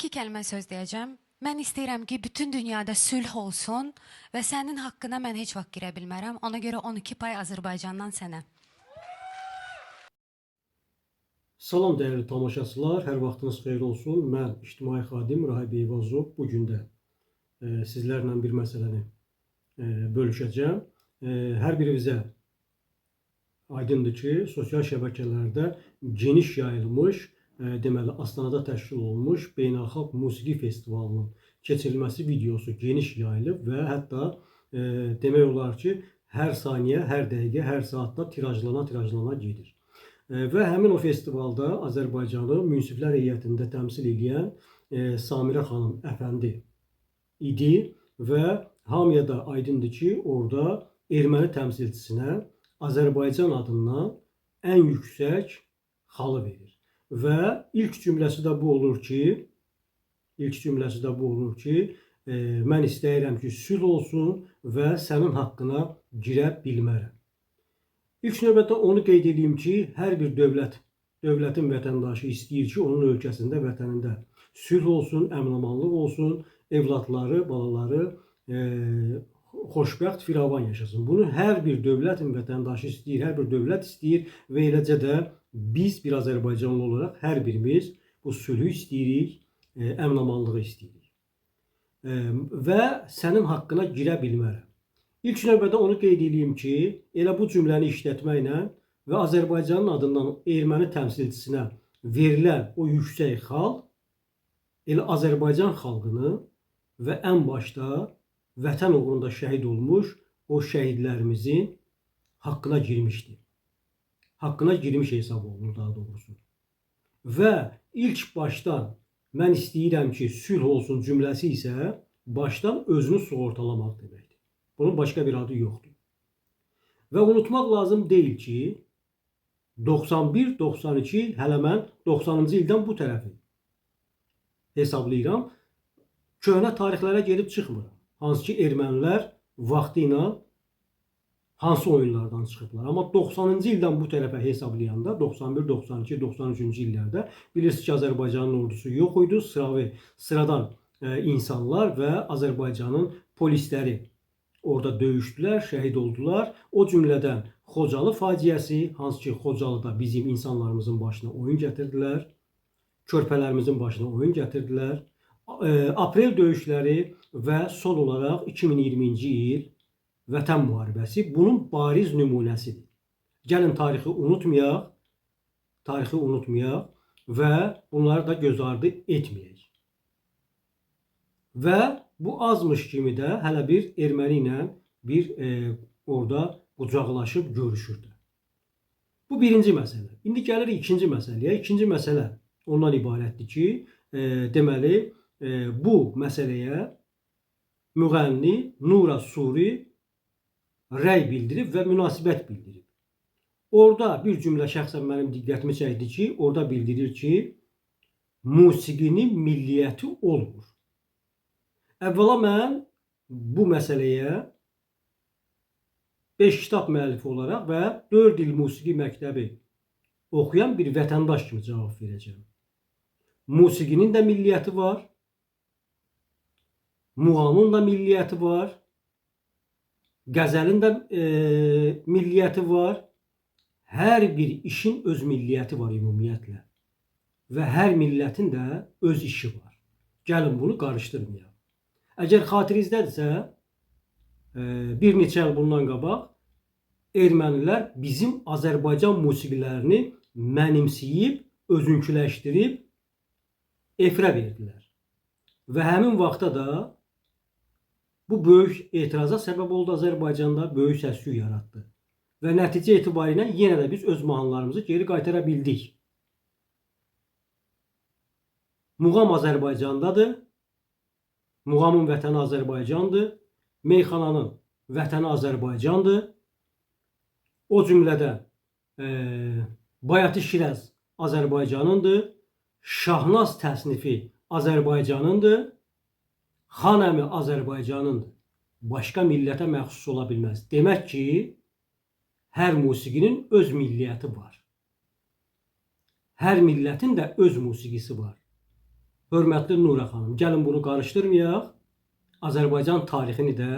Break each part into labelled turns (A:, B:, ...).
A: İki kəlmə söz deyəcəm. Mən istəyirəm ki, bütün dünyada sülh olsun və sənin haqqına mən heç vaxt girə bilmərəm. Ona görə 12 pay Azərbaycandan sənə.
B: Salam dəyərli tamaşaçılar, hər vaxtınız xeyir olsun. Mən ictimai xadim Rahib Eyvazov. Bu gün də sizlərlə bir məsələni bölüşəcəm. Hər birimizə aydındır ki, sosial şəbəkələrdə geniş yayılmış, deməli Astanada təşkil olunmuş beynəlxalq musiqi festivalının keçirilməsi videosu geniş yayılıb və hətta demək olar ki, hər saniyə, hər dəqiqə, hər saatda tirajlana gedir. Və həmin o festivalda Azərbaycanı münsiflər heyətində təmsil edən Samirə xanım əfəndi idi və hamıya da aydındır ki, orada erməni təmsilçisinə Azərbaycan adından ən yüksək xalı verir. Və ilk cümləsi də bu olur ki, mən istəyirəm ki, sülh olsun və sənin haqqına girə bilmərəm. İlk növbədə onu qeyd edeyim ki, hər bir dövlətin vətəndaşı istəyir ki, onun ölkəsində, vətənində sülh olsun, əmin-amanlıq olsun, evladları, balaları xoşbəxt, firavan yaşasın. Bunu hər bir dövlətin vətəndaşı istəyir, hər bir dövlət istəyir və eləcə də biz bir Azərbaycanlı olaraq hər birimiz bu sülhü istəyirik, əmin-amanlığı istəyirik. Və sənin haqqına girə bilmərəm. İlk növbədə onu qeyd edeyim ki, elə bu cümləni işlətməklə və Azərbaycanın adından erməni təmsilçisinə verilən o yüksək xal elə Azərbaycan xalqını və ən başda vətən uğrunda şəhid olmuş o şəhidlərimizin haqqına girmişdir. Haqqına girmiş hesab olunur daha doğrusu. Və ilk başdan mən istəyirəm ki, sülh olsun cümləsi isə başdan özünü sığortalamaq deməkdir. Bunun başqa bir adı yoxdur. Və unutmaq lazım deyil ki, 91-92 hələ mən 90-cı ildən bu tərəfi hesablayıram. Köhnə tarixlərə gedib çıxmıram. Hansı ki, ermənilər vaxtı ilə hansı oyunlardan çıxıblar. Amma 90-cı ildən bu tərəfə hesablayanda 91, 92, 93-cü illərdə bilirsiniz ki, Azərbaycanın ordusu yox idi. Sıradan insanlar və Azərbaycanın polisləri orada döyüşdülər, şəhid oldular. O cümlədən Xocalı faciəsi, hansı ki, Xocalıda bizim insanlarımızın başına oyun gətirdilər. Körpələrimizin başına oyun gətirdilər. Aprel döyüşləri və son olaraq 2020-ci il Vətən müharibəsi bunun bariz nümunəsidir. Gəlin tarixi unutmayaq və bunları da göz ardı etməyək. Və bu azmış kimi də hələ bir erməni ilə orada qucaqlaşıb görüşürdü. Bu birinci məsələ. İndi gəlir ikinci məsələyə. İkinci məsələ ondan ibarətdir ki, deməli bu məsələyə müğənni Nura Suri rəy bildirib və münasibət bildirib. Orada bir cümlə şəxsən mənim diqqətimi çəkdi ki, orada bildirir ki, musiqinin milliyyəti olmur. Əvvəla mən bu məsələyə 5 kitab müəllifi olaraq və 4 il musiqi məktəbi oxuyan bir vətəndaş kimi cavab verəcəm. Musiqinin də milliyyəti var, muğamın da milliyyəti var, qəzəlin də milliyyəti var. Hər bir işin öz milliyyəti var ümumiyyətlə. Və hər millətin də öz işi var. Gəlin bunu qarışdırmayaq. Əgər xatirizdədirsə, bir neçə il bundan qabaq ermənilər bizim Azərbaycan musiqilərini mənimsəyib, özünküləşdirib efirə verdilər. Və həmin vaxtda da bu böyük etiraza səbəb oldu Azərbaycanda, böyük səs-küy yaratdı. Və nəticə etibarilə yenə də biz öz mahnılarımızı geri qaytara bildik. Muğam Azərbaycandadır. Muğamın vətəni Azərbaycandır. Meyxananın vətəni Azərbaycandır. O cümlədən Bayatı Şirəz Azərbaycanındır. Şahnaz təsnifi Azərbaycanındır. Xan əmi Azərbaycanındır. Başqa millətə məxsus ola bilməz. Demək ki, hər musiqinin öz milliyyəti var. Hər millətin də öz musiqisi var. Hörmətli Nura xanım, gəlin bunu qarışdırmayaq. Azərbaycan tarixini də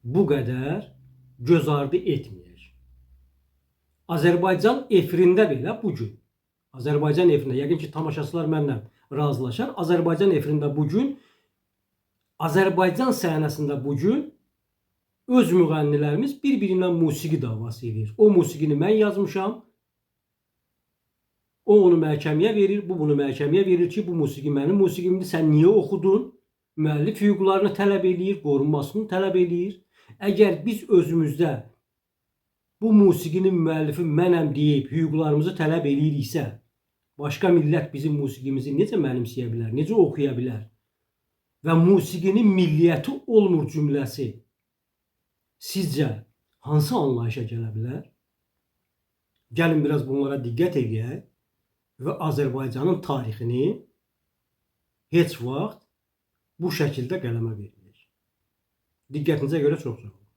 B: bu qədər göz ardı etməyək. Azərbaycan efirində belə bu gün, Azərbaycan efirində, yəqin ki, tamaşaçılar mənlə razılaşar. Azərbaycan efirində bu gün, Azərbaycan səhnəsində bu gün öz müğənnilərimiz bir-birindən musiqi davası edir. O musiqini mən yazmışam. O onu məhkəməyə verir, bu bunu məhkəməyə verir ki, bu musiqi mənim musiqimdir, sən niyə oxudun? Müəllif hüquqlarını tələb eləyir, qorunmasını tələb eləyir. Əgər biz özümüzdə bu musiqinin müəllifi mənəm deyib hüquqlarımızı tələb eləyiriksə, başqa millət bizim musiqimizi necə mənimsəyə bilər, necə oxuya bilər? Və musiqinin milliyyəti olmur cümləsi sizcə hansı anlayışa gələ bilər? Gəlin biraz bunlara diqqət edək və Azərbaycanın tarixini heç vaxt bu şəkildə qələmə verməyək. Diqqətinizə görə çox sağ olun.